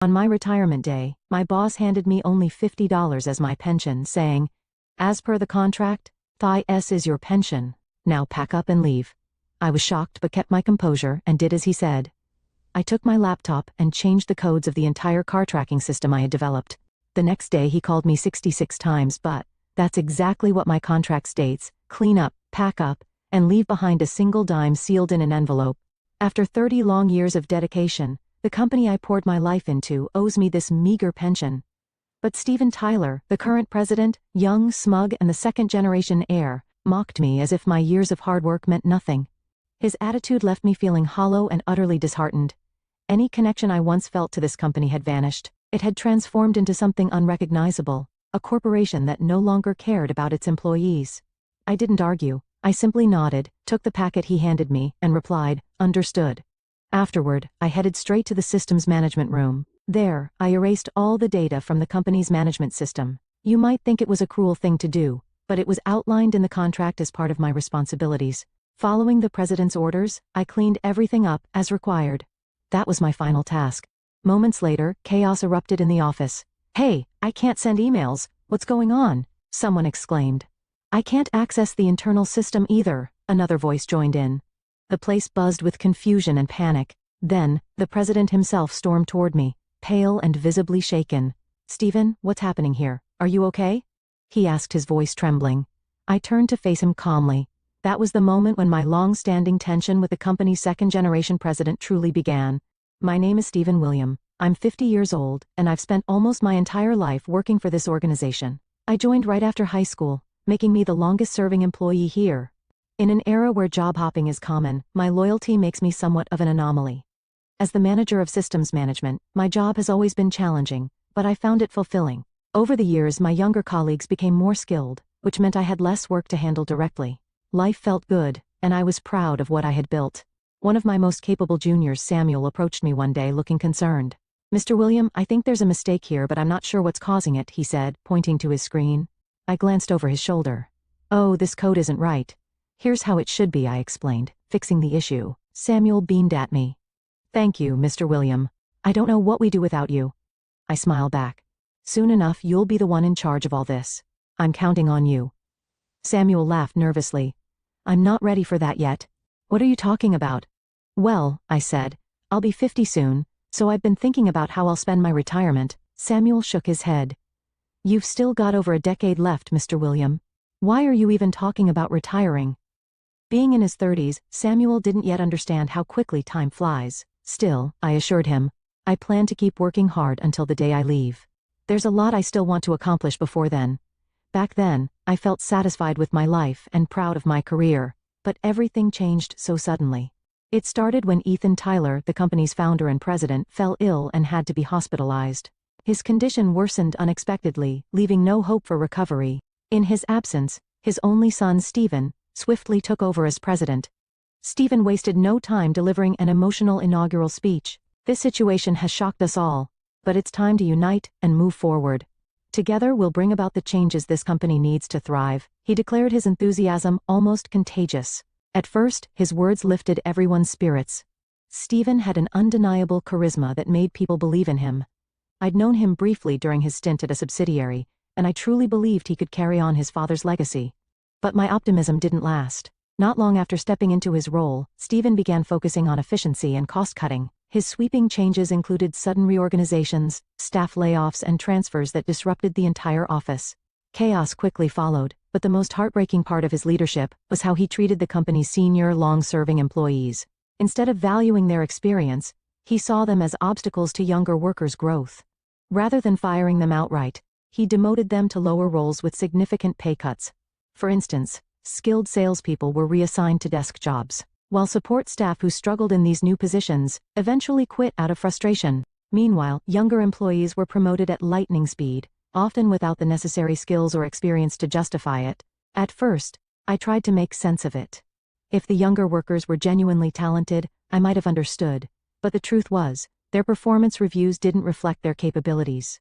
On my retirement day, my boss handed me only $50 as my pension, saying, "As per the contract, Thai-S is your pension. Now pack up and leave." I was shocked but kept my composure and did as he said. I took my laptop and changed the codes of the entire car tracking system I had developed. The next day he called me 66 times, but that's exactly what my contract states: clean up, pack up, and leave behind a single dime sealed in an envelope. After 30 long years of dedication, the company I poured my life into owes me this meager pension. But Steven Tyler, the current president, young, smug, and the second-generation heir, mocked me as if my years of hard work meant nothing. His attitude left me feeling hollow and utterly disheartened. Any connection I once felt to this company had vanished. It had transformed into something unrecognizable, a corporation that no longer cared about its employees. I didn't argue. I simply nodded, took the packet he handed me, and replied, "Understood." Afterward, I headed straight to the systems management room. There, I erased all the data from the company's management system. You might think it was a cruel thing to do, but it was outlined in the contract as part of my responsibilities. Following the president's orders, I cleaned everything up as required. That was my final task. Moments later, chaos erupted in the office. "Hey, I can't send emails. What's going on?" someone exclaimed. "I can't access the internal system either," another voice joined in. The place buzzed with confusion and panic. Then, the president himself stormed toward me, pale and visibly shaken. "Steven, what's happening here? Are you okay?" he asked, his voice trembling. I turned to face him calmly. That was the moment when my long-standing tension with the company's second-generation president truly began. "My name is Steven William. I'm 50 years old, and I've spent almost my entire life working for this organization. I joined right after high school, making me the longest-serving employee here. In an era where job hopping is common, my loyalty makes me somewhat of an anomaly. As the manager of systems management, my job has always been challenging, but I found it fulfilling. Over the years, my younger colleagues became more skilled, which meant I had less work to handle directly. Life felt good, and I was proud of what I had built. One of my most capable juniors, Samuel, approached me one day looking concerned. "Mr. William, I think there's a mistake here, but I'm not sure what's causing it," he said, pointing to his screen. I glanced over his shoulder. "Oh, this code isn't right. Here's how it should be," I explained, fixing the issue. Samuel beamed at me. "Thank you, Mr. William. I don't know what we do without you." I smiled back. "Soon enough, you'll be the one in charge of all this. I'm counting on you." Samuel laughed nervously. "I'm not ready for that yet." "What are you talking about?" "Well," I said, "I'll be 50 soon, so I've been thinking about how I'll spend my retirement." Samuel shook his head. "You've still got over a decade left, Mr. William. Why are you even talking about retiring?" Being in his 30s, Samuel didn't yet understand how quickly time flies. Still, I assured him, I plan to keep working hard until the day I leave. There's a lot I still want to accomplish before then. Back then, I felt satisfied with my life and proud of my career, but everything changed so suddenly. It started when Ethan Tyler, the company's founder and president, fell ill and had to be hospitalized. His condition worsened unexpectedly, leaving no hope for recovery. In his absence, his only son, Steven, swiftly took over as president. Steven wasted no time delivering an emotional inaugural speech. "This situation has shocked us all, but it's time to unite and move forward. Together we'll bring about the changes this company needs to thrive," he declared, his enthusiasm almost contagious. At first, his words lifted everyone's spirits. Steven had an undeniable charisma that made people believe in him. I'd known him briefly during his stint at a subsidiary, and I truly believed he could carry on his father's legacy. But my optimism didn't last. Not long after stepping into his role, Steven began focusing on efficiency and cost-cutting. His sweeping changes included sudden reorganizations, staff layoffs, and transfers that disrupted the entire office. Chaos quickly followed, but the most heartbreaking part of his leadership was how he treated the company's senior, long-serving employees. Instead of valuing their experience, he saw them as obstacles to younger workers' growth. Rather than firing them outright, he demoted them to lower roles with significant pay cuts. For instance, skilled salespeople were reassigned to desk jobs, while support staff who struggled in these new positions eventually quit out of frustration. Meanwhile, younger employees were promoted at lightning speed, often without the necessary skills or experience to justify it. At first, I tried to make sense of it. If the younger workers were genuinely talented, I might have understood, but the truth was, their performance reviews didn't reflect their capabilities.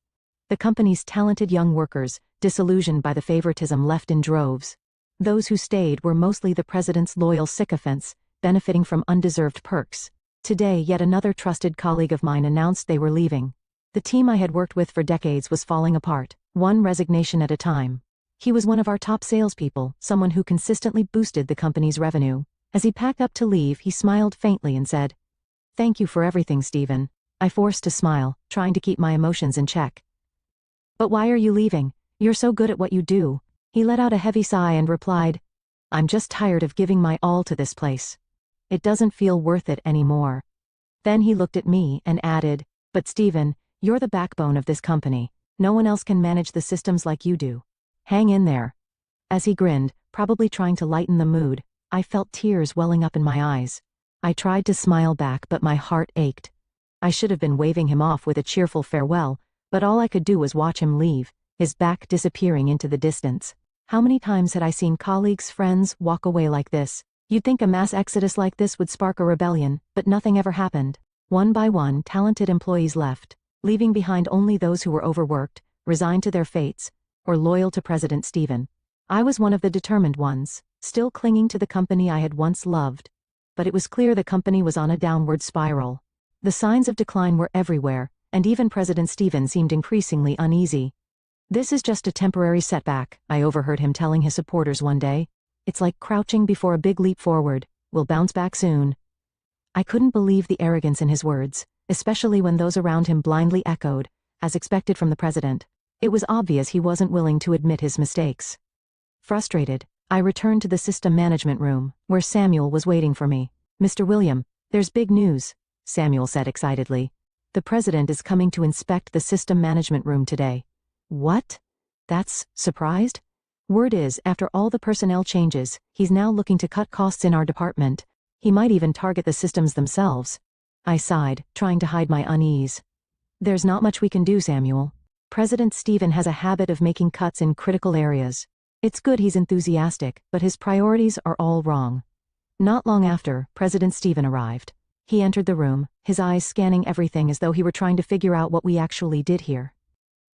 The company's talented young workers, disillusioned by the favoritism, left in droves. Those who stayed were mostly the president's loyal sycophants, benefiting from undeserved perks. Today, yet another trusted colleague of mine announced they were leaving. The team I had worked with for decades was falling apart, one resignation at a time. He was one of our top salespeople, someone who consistently boosted the company's revenue. As he packed up to leave, he smiled faintly and said, "Thank you for everything, Stephen." I forced a smile, trying to keep my emotions in check. "But why are you leaving? You're so good at what you do." He let out a heavy sigh and replied, "I'm just tired of giving my all to this place. It doesn't feel worth it anymore." Then he looked at me and added, "But Stephen, you're the backbone of this company. No one else can manage the systems like you do. Hang in there." As he grinned, probably trying to lighten the mood, I felt tears welling up in my eyes. I tried to smile back, but my heart ached. I should have been waving him off with a cheerful farewell, but all I could do was watch him leave, his back disappearing into the distance. How many times had I seen colleagues, friends, walk away like this? You'd think a mass exodus like this would spark a rebellion, but nothing ever happened. One by one, talented employees left, leaving behind only those who were overworked, resigned to their fates, or loyal to President Stephen. I was one of the determined ones, still clinging to the company I had once loved. But it was clear the company was on a downward spiral. The signs of decline were everywhere, and even President Stephen seemed increasingly uneasy. "This is just a temporary setback," I overheard him telling his supporters one day. "It's like crouching before a big leap forward. We'll bounce back soon." I couldn't believe the arrogance in his words, especially when those around him blindly echoed, as expected from the president. It was obvious he wasn't willing to admit his mistakes. Frustrated, I returned to the system management room, where Samuel was waiting for me. "Mr. William, there's big news," Samuel said excitedly. "The president is coming to inspect the system management room today." "What?" That's surprised? Word is, after all the personnel changes, he's now looking to cut costs in our department. He might even target the systems themselves. I sighed, trying to hide my unease. "There's not much we can do, Samuel. President Stephen has a habit of making cuts in critical areas. It's good he's enthusiastic, but his priorities are all wrong." Not long after, President Stephen arrived. He entered the room, his eyes scanning everything as though he were trying to figure out what we actually did here.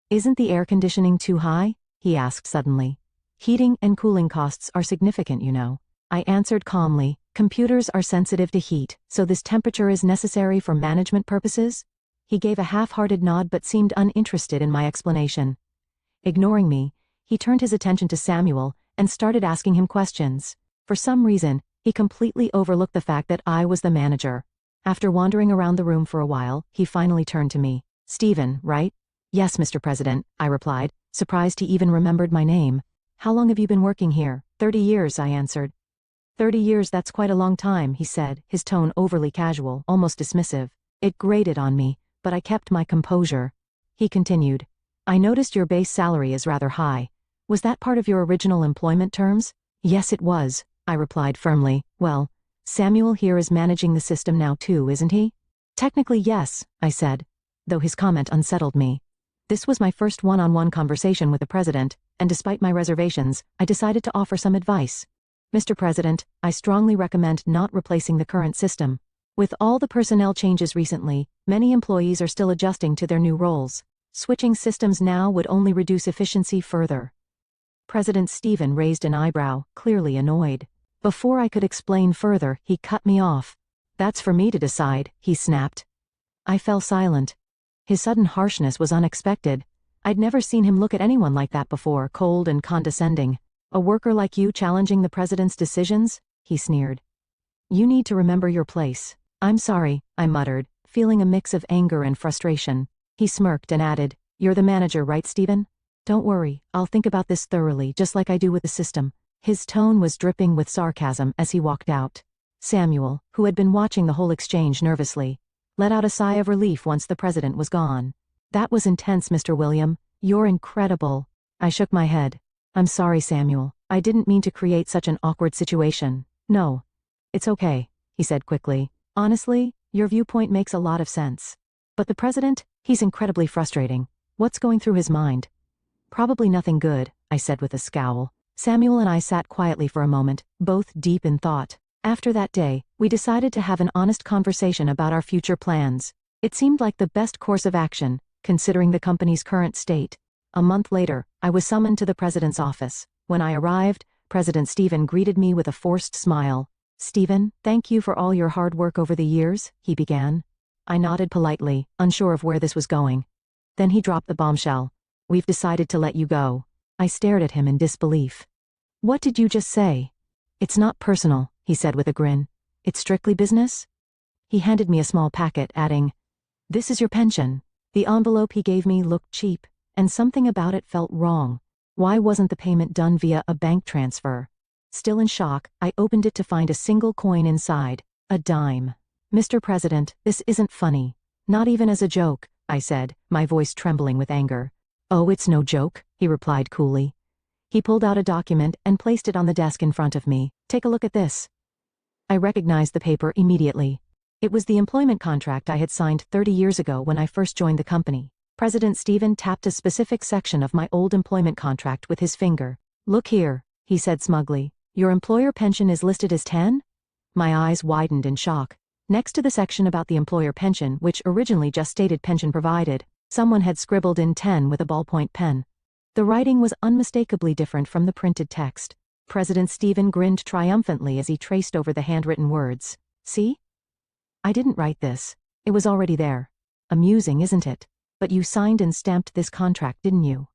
"Isn't the air conditioning too high?" he asked suddenly. "Heating and cooling costs are significant, you know." I answered calmly, "Computers are sensitive to heat, so this temperature is necessary for management purposes?" He gave a half-hearted nod but seemed uninterested in my explanation. Ignoring me, he turned his attention to Samuel and started asking him questions. For some reason, he completely overlooked the fact that I was the manager. After wandering around the room for a while, he finally turned to me. "Stephen, right?" "Yes, Mr. President," I replied, surprised he even remembered my name. "How long have you been working here?" 30 years, I answered. 30 years, that's quite a long time, he said, his tone overly casual, almost dismissive. It grated on me, but I kept my composure. He continued, "I noticed your base salary is rather high. Was that part of your original employment terms?" "Yes, it was," I replied firmly. "Well, Samuel here is managing the system now too, isn't he?" "Technically yes," I said, though his comment unsettled me. This was my first one-on-one conversation with the president, and despite my reservations, I decided to offer some advice. "Mr. President, I strongly recommend not replacing the current system. With all the personnel changes recently, many employees are still adjusting to their new roles. Switching systems now would only reduce efficiency further." President Stephen raised an eyebrow, clearly annoyed. Before I could explain further, he cut me off. "That's for me to decide," he snapped. I fell silent. His sudden harshness was unexpected. I'd never seen him look at anyone like that before, cold and condescending. "A worker like you challenging the president's decisions?" he sneered. "You need to remember your place." "I'm sorry," I muttered, feeling a mix of anger and frustration. He smirked and added, "You're the manager, right, Stephen? Don't worry, I'll think about this thoroughly, just like I do with the system." His tone was dripping with sarcasm as he walked out. Samuel, who had been watching the whole exchange nervously, let out a sigh of relief once the president was gone. "That was intense, Mr. William. You're incredible." I shook my head. "I'm sorry, Samuel. I didn't mean to create such an awkward situation." "No. It's okay," he said quickly. "Honestly, your viewpoint makes a lot of sense. But the president, he's incredibly frustrating. What's going through his mind?" "Probably nothing good," I said with a scowl. Samuel and I sat quietly for a moment, both deep in thought. After that day, we decided to have an honest conversation about our future plans. It seemed like the best course of action, considering the company's current state. A month later, I was summoned to the president's office. When I arrived, President Stephen greeted me with a forced smile. "Stephen, thank you for all your hard work over the years," he began. I nodded politely, unsure of where this was going. Then he dropped the bombshell. "We've decided to let you go." I stared at him in disbelief. "What did you just say?" "It's not personal," he said with a grin. "It's strictly business?" He handed me a small packet, adding, "This is your pension." The envelope he gave me looked cheap, and something about it felt wrong. Why wasn't the payment done via a bank transfer? Still in shock, I opened it to find a single coin inside, a dime. "Mr. President, this isn't funny. Not even as a joke," I said, my voice trembling with anger. "Oh, it's no joke," he replied coolly. He pulled out a document and placed it on the desk in front of me. "Take a look at this." I recognized the paper immediately. It was the employment contract I had signed 30 years ago when I first joined the company. President Stephen tapped a specific section of my old employment contract with his finger. "Look here," he said smugly. "Your employer pension is listed as 10? My eyes widened in shock. Next to the section about the employer pension, which originally just stated pension provided, someone had scribbled in 10 with a ballpoint pen. The writing was unmistakably different from the printed text. President Stephen grinned triumphantly as he traced over the handwritten words. "See? I didn't write this. It was already there. Amusing, isn't it? But you signed and stamped this contract, didn't you?"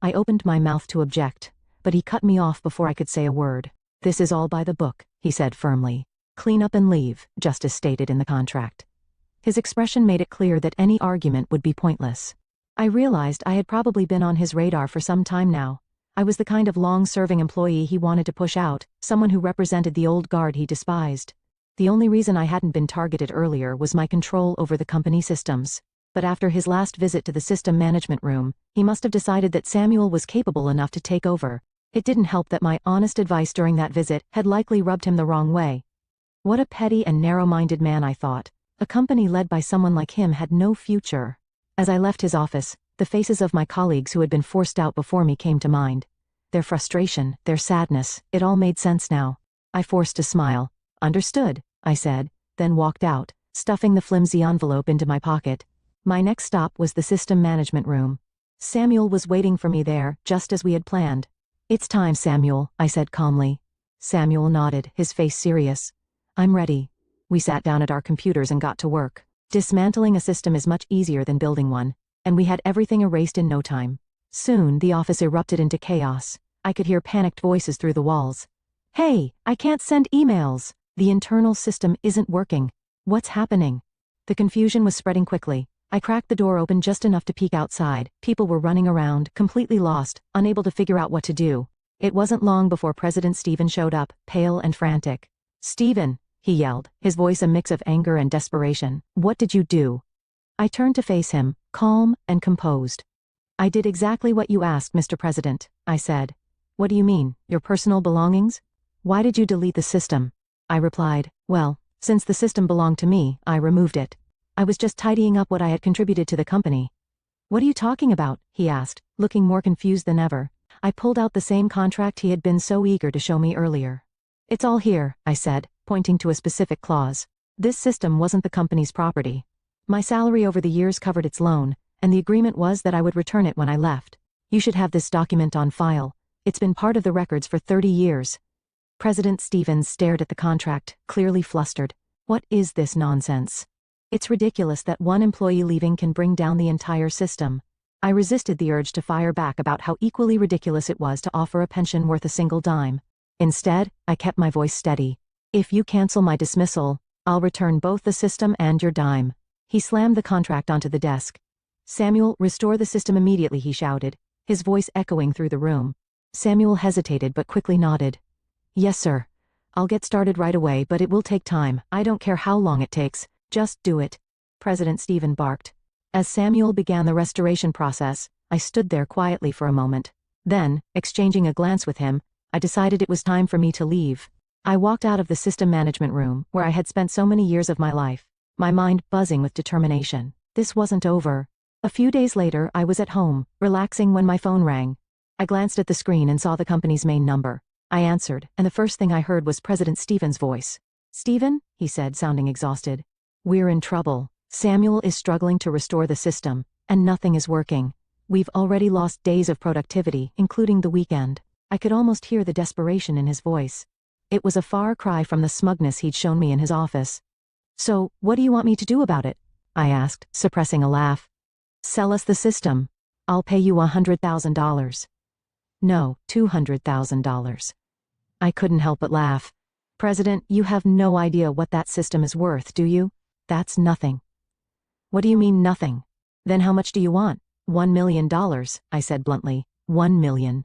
I opened my mouth to object, but he cut me off before I could say a word. "This is all by the book," he said firmly. "Clean up and leave, just as stated in the contract." His expression made it clear that any argument would be pointless. I realized I had probably been on his radar for some time now. I was the kind of long-serving employee he wanted to push out, someone who represented the old guard he despised. The only reason I hadn't been targeted earlier was my control over the company systems. But after his last visit to the system management room, he must have decided that Samuel was capable enough to take over. It didn't help that my honest advice during that visit had likely rubbed him the wrong way. What a petty and narrow-minded man, I thought. A company led by someone like him had no future. As I left his office, the faces of my colleagues who had been forced out before me came to mind. Their frustration, their sadness, it all made sense now. I forced a smile. "Understood," I said, then walked out, stuffing the flimsy envelope into my pocket. My next stop was the system management room. Samuel was waiting for me there, just as we had planned. "It's time, Samuel," I said calmly. Samuel nodded, his face serious. "I'm ready." We sat down at our computers and got to work. Dismantling a system is much easier than building one, and we had everything erased in no time. Soon, the office erupted into chaos. I could hear panicked voices through the walls. "Hey, I can't send emails. The internal system isn't working. What's happening?" The confusion was spreading quickly. I cracked the door open just enough to peek outside. People were running around, completely lost, unable to figure out what to do. It wasn't long before President Stephen showed up, pale and frantic. "Stephen," he yelled, his voice a mix of anger and desperation. "What did you do?" I turned to face him, calm and composed. "I did exactly what you asked, Mr. President," I said. "What do you mean, your personal belongings? Why did you delete the system?" I replied, "Well, since the system belonged to me, I removed it. I was just tidying up what I had contributed to the company." "What are you talking about?" he asked, looking more confused than ever. I pulled out the same contract he had been so eager to show me earlier. "It's all here," I said, pointing to a specific clause. "This system wasn't the company's property. My salary over the years covered its loan, and the agreement was that I would return it when I left. You should have this document on file. It's been part of the records for 30 years. President Stevens stared at the contract, clearly flustered. What is this nonsense? It's ridiculous that one employee leaving can bring down the entire system. I resisted the urge to fire back about how equally ridiculous it was to offer a pension worth a single dime. Instead, I kept my voice steady. "If you cancel my dismissal, I'll return both the system and your dime." He slammed the contract onto the desk. "Samuel, restore the system immediately," he shouted, his voice echoing through the room. Samuel hesitated but quickly nodded. "Yes, sir. I'll get started right away, but it will take time. I don't care how long it takes. Just do it," President Stephen barked. As Samuel began the restoration process, I stood there quietly for a moment. Then, exchanging a glance with him, I decided it was time for me to leave. I walked out of the system management room, where I had spent so many years of my life, my mind buzzing with determination. This wasn't over. A few days later, I was at home, relaxing when my phone rang. I glanced at the screen and saw the company's main number. I answered, and the first thing I heard was President Stephen's voice. "Stephen," he said, sounding exhausted. "We're in trouble. Samuel is struggling to restore the system, and nothing is working. We've already lost days of productivity, including the weekend." I could almost hear the desperation in his voice. It was a far cry from the smugness he'd shown me in his office. "So, what do you want me to do about it?" I asked, suppressing a laugh. Sell us the system. I'll pay you $100,000. No, $200,000. I couldn't help but laugh. President, you have no idea what that system is worth, do you? That's nothing. What do you mean nothing? Then how much do you want? $1 million, I said bluntly. 1 million.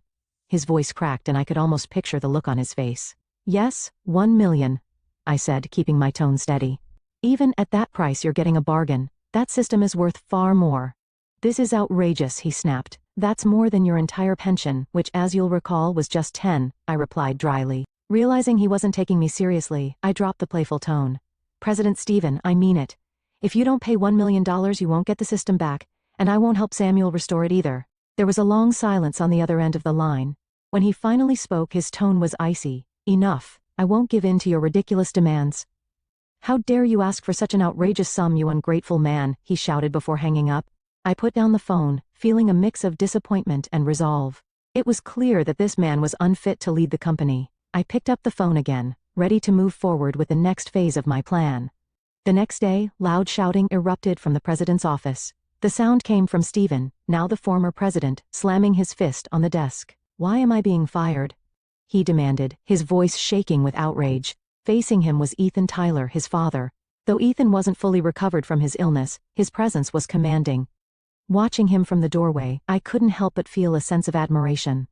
His voice cracked and I could almost picture the look on his face. Yes, 1 million, I said, keeping my tone steady. Even at that price you're getting a bargain. That system is worth far more. This is outrageous, he snapped. That's more than your entire pension, which as you'll recall was just 10, I replied dryly. Realizing he wasn't taking me seriously, I dropped the playful tone. President Stephen, I mean it. If you don't pay $1 million you won't get the system back, and I won't help Samuel restore it either. There was a long silence on the other end of the line. When he finally spoke his tone was icy. Enough. I won't give in to your ridiculous demands. How dare you ask for such an outrageous sum, you ungrateful man, he shouted before hanging up. I put down the phone, feeling a mix of disappointment and resolve. It was clear that this man was unfit to lead the company. I picked up the phone again, ready to move forward with the next phase of my plan. The next day, loud shouting erupted from the president's office. The sound came from Stephen, now the former president, slamming his fist on the desk. Why am I being fired? He demanded, his voice shaking with outrage. Facing him was Ethan Tyler, his father. Though Ethan wasn't fully recovered from his illness, his presence was commanding. Watching him from the doorway, I couldn't help but feel a sense of admiration.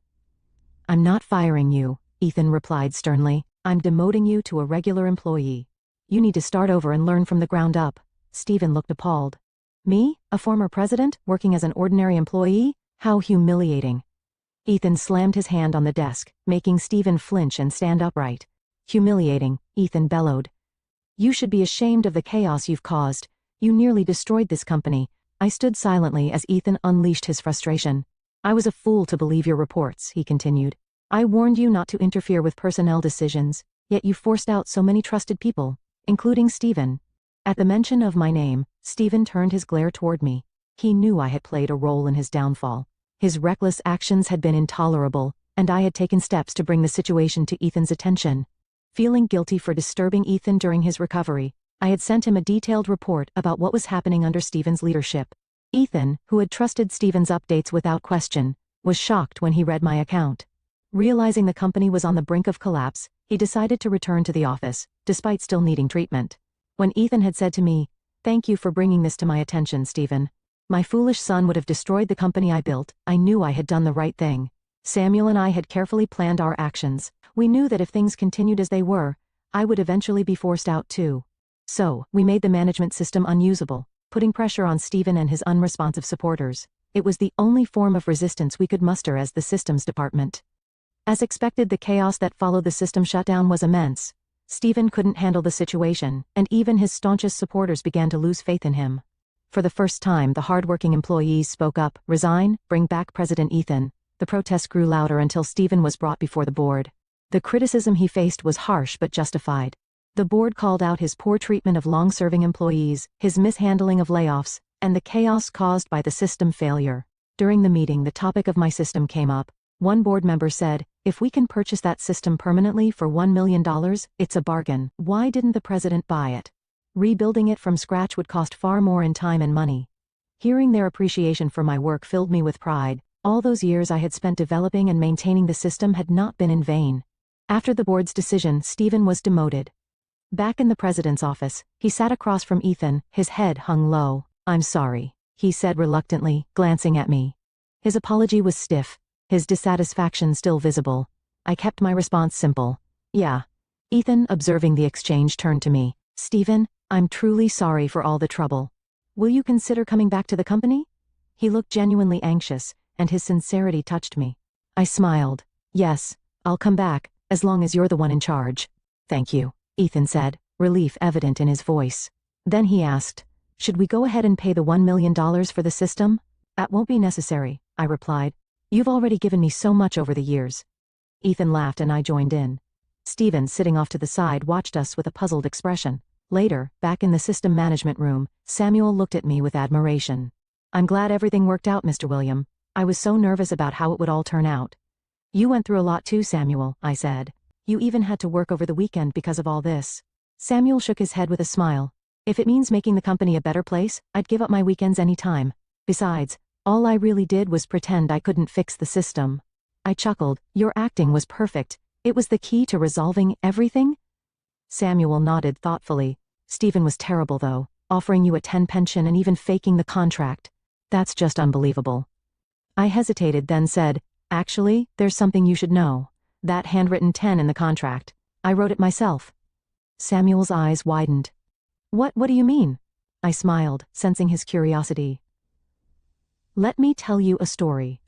I'm not firing you, Ethan replied sternly. I'm demoting you to a regular employee. You need to start over and learn from the ground up. Stephen looked appalled. Me, a former president, working as an ordinary employee? How humiliating. Ethan slammed his hand on the desk, making Stephen flinch and stand upright. Humiliating, Ethan bellowed. You should be ashamed of the chaos you've caused. You nearly destroyed this company. I stood silently as Ethan unleashed his frustration. I was a fool to believe your reports, he continued. I warned you not to interfere with personnel decisions, yet you forced out so many trusted people, including Stephen. At the mention of my name, Stephen turned his glare toward me. He knew I had played a role in his downfall. His reckless actions had been intolerable, and I had taken steps to bring the situation to Ethan's attention. Feeling guilty for disturbing Ethan during his recovery, I had sent him a detailed report about what was happening under Stephen's leadership. Ethan, who had trusted Stephen's updates without question, was shocked when he read my account. Realizing the company was on the brink of collapse, he decided to return to the office, despite still needing treatment. When Ethan had said to me, "Thank you for bringing this to my attention, Stephen. My foolish son would have destroyed the company I built," I knew I had done the right thing. Samuel and I had carefully planned our actions. We knew that if things continued as they were, I would eventually be forced out too. So, we made the management system unusable, putting pressure on Stephen and his unresponsive supporters. It was the only form of resistance we could muster as the systems department. As expected, the chaos that followed the system shutdown was immense. Stephen couldn't handle the situation, and even his staunchest supporters began to lose faith in him. For the first time, the hardworking employees spoke up, "Resign, bring back President Ethan." The protests grew louder until Stephen was brought before the board. The criticism he faced was harsh but justified. The board called out his poor treatment of long-serving employees, his mishandling of layoffs, and the chaos caused by the system failure. During the meeting, the topic of my system came up. One board member said, "If we can purchase that system permanently for $1 million, it's a bargain. Why didn't the president buy it? Rebuilding it from scratch would cost far more in time and money." Hearing their appreciation for my work filled me with pride. All those years I had spent developing and maintaining the system had not been in vain. After the board's decision, Stephen was demoted. Back in the president's office, he sat across from Ethan, his head hung low. "I'm sorry," he said reluctantly, glancing at me. His apology was stiff, his dissatisfaction still visible. I kept my response simple. "Yeah." Ethan, observing the exchange, turned to me. "Stephen, I'm truly sorry for all the trouble. Will you consider coming back to the company?" He looked genuinely anxious, and his sincerity touched me. I smiled. "Yes, I'll come back, as long as you're the one in charge." "Thank you," Ethan said, relief evident in his voice. Then he asked, "Should we go ahead and pay the $1 million for the system?" "That won't be necessary," I replied. "You've already given me so much over the years." Ethan laughed and I joined in. Stephen, sitting off to the side, watched us with a puzzled expression. Later, back in the system management room, Samuel looked at me with admiration. "I'm glad everything worked out, Mr. William. I was so nervous about how it would all turn out." "You went through a lot too, Samuel," I said. "You even had to work over the weekend because of all this." Samuel shook his head with a smile. "If it means making the company a better place, I'd give up my weekends any time." Besides, all I really did was pretend I couldn't fix the system. I chuckled. Your acting was perfect. It was the key to resolving everything? Samuel nodded thoughtfully. Stephen was terrible though, offering you a 10 pension and even faking the contract. That's just unbelievable. I hesitated, then said, actually, there's something you should know. That handwritten 10 in the contract. I wrote it myself. Samuel's eyes widened. What do you mean? I smiled, sensing his curiosity. Let me tell you a story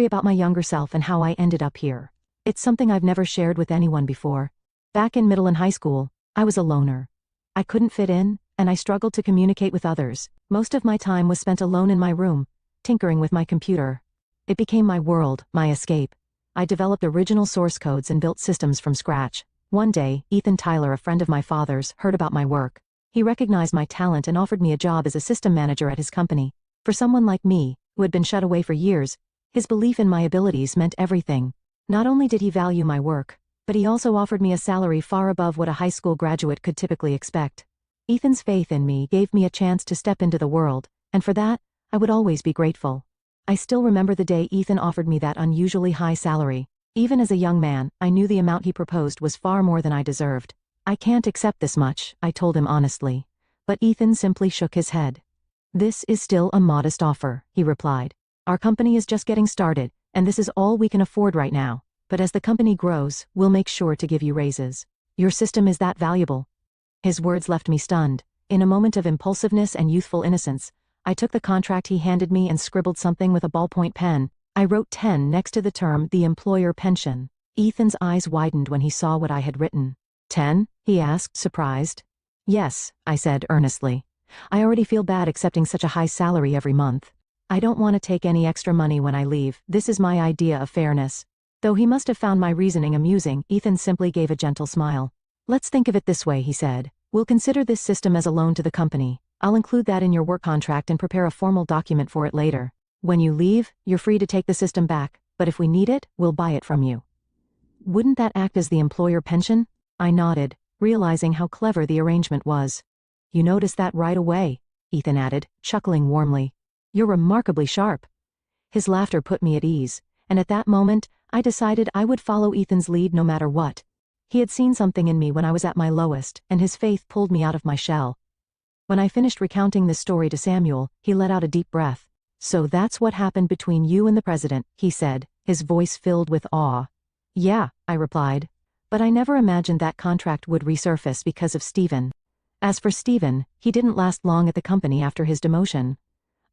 about my younger self and how I ended up here. It's something I've never shared with anyone before. Back in middle and high school, I was a loner. I couldn't fit in, and I struggled to communicate with others. Most of my time was spent alone in my room, tinkering with my computer. It became my world, my escape. I developed original source codes and built systems from scratch. One day, Ethan Tyler, a friend of my father's, heard about my work. He recognized my talent and offered me a job as a system manager at his company. For someone like me, who had been shut away for years, his belief in my abilities meant everything. Not only did he value my work, but he also offered me a salary far above what a high school graduate could typically expect. Ethan's faith in me gave me a chance to step into the world, and for that, I would always be grateful. I still remember the day Ethan offered me that unusually high salary. Even as a young man, I knew the amount he proposed was far more than I deserved. I can't accept this much, I told him honestly. But Ethan simply shook his head. This is still a modest offer, he replied. Our company is just getting started, and this is all we can afford right now. But as the company grows, we'll make sure to give you raises. Your system is that valuable. His words left me stunned. In a moment of impulsiveness and youthful innocence, I took the contract he handed me and scribbled something with a ballpoint pen. I wrote 10 next to the term, the employer pension. Ethan's eyes widened when he saw what I had written. 10? He asked, surprised. Yes, I said earnestly. I already feel bad accepting such a high salary every month. I don't want to take any extra money when I leave. This is my idea of fairness. Though he must have found my reasoning amusing, Ethan simply gave a gentle smile. Let's think of it this way, he said. We'll consider this system as a loan to the company. I'll include that in your work contract and prepare a formal document for it later. When you leave, you're free to take the system back, but if we need it, we'll buy it from you. Wouldn't that act as the employer pension? I nodded, realizing how clever the arrangement was. You noticed that right away, Ethan added, chuckling warmly. You're remarkably sharp. His laughter put me at ease, and at that moment, I decided I would follow Ethan's lead no matter what. He had seen something in me when I was at my lowest, and his faith pulled me out of my shell. When I finished recounting this story to Samuel, he let out a deep breath. So that's what happened between you and the president, he said, his voice filled with awe. Yeah, I replied. But I never imagined that contract would resurface because of Stephen. As for Stephen, he didn't last long at the company after his demotion.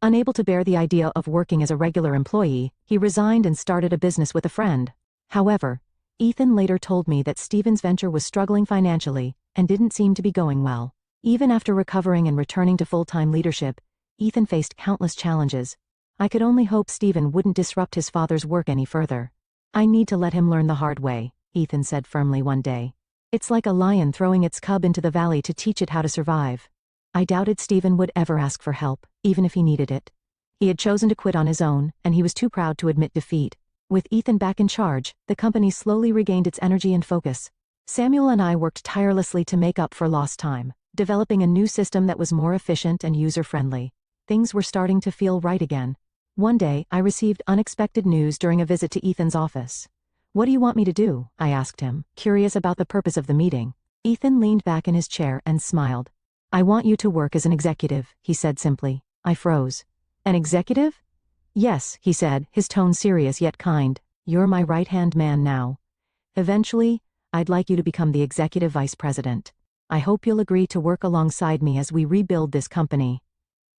Unable to bear the idea of working as a regular employee, he resigned and started a business with a friend. However, Ethan later told me that Stephen's venture was struggling financially and didn't seem to be going well. Even after recovering and returning to full-time leadership, Ethan faced countless challenges. I could only hope Stephen wouldn't disrupt his father's work any further. I need to let him learn the hard way, Ethan said firmly one day. It's like a lion throwing its cub into the valley to teach it how to survive. I doubted Stephen would ever ask for help, even if he needed it. He had chosen to quit on his own, and he was too proud to admit defeat. With Ethan back in charge, the company slowly regained its energy and focus. Samuel and I worked tirelessly to make up for lost time, developing a new system that was more efficient and user-friendly. Things were starting to feel right again. One day, I received unexpected news during a visit to Ethan's office. What do you want me to do? I asked him, curious about the purpose of the meeting. Ethan leaned back in his chair and smiled. I want you to work as an executive, he said simply. I froze. An executive? Yes, he said, his tone serious yet kind. You're my right-hand man now. Eventually, I'd like you to become the executive vice president. I hope you'll agree to work alongside me as we rebuild this company.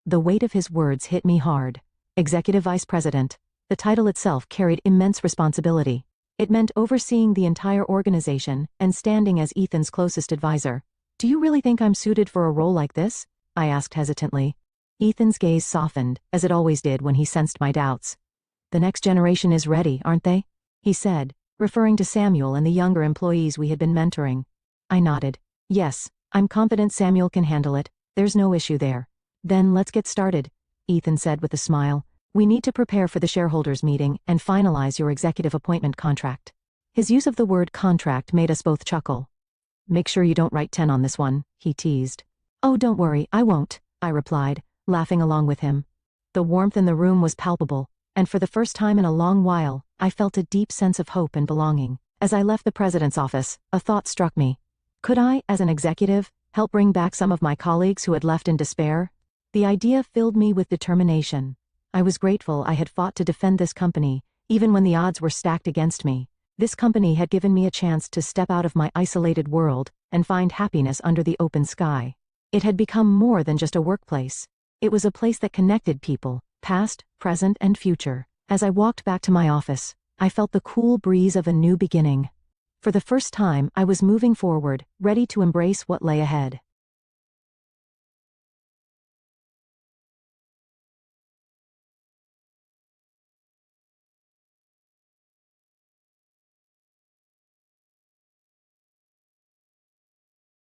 The weight of his words hit me hard. Executive vice president. The title itself carried immense responsibility. It meant overseeing the entire organization and standing as Ethan's closest advisor. Do you really think I'm suited for a role like this? I asked hesitantly. Ethan's gaze softened, as it always did when he sensed my doubts. The next generation is ready, aren't they? He said, referring to Samuel and the younger employees we had been mentoring. I nodded. Yes, I'm confident Samuel can handle it. There's no issue there. Then let's get started, Ethan said with a smile. We need to prepare for the shareholders' meeting and finalize your executive appointment contract. His use of the word contract made us both chuckle. Make sure you don't write 10 on this one, he teased. Oh, don't worry, I won't, I replied, laughing along with him. The warmth in the room was palpable, and for the first time in a long while, I felt a deep sense of hope and belonging. As I left the president's office, a thought struck me. Could I, as an executive, help bring back some of my colleagues who had left in despair? The idea filled me with determination. I was grateful I had fought to defend this company, even when the odds were stacked against me. This company had given me a chance to step out of my isolated world and find happiness under the open sky. It had become more than just a workplace. It was a place that connected people, past, present, and future. As I walked back to my office, I felt the cool breeze of a new beginning. For the first time, I was moving forward, ready to embrace what lay ahead.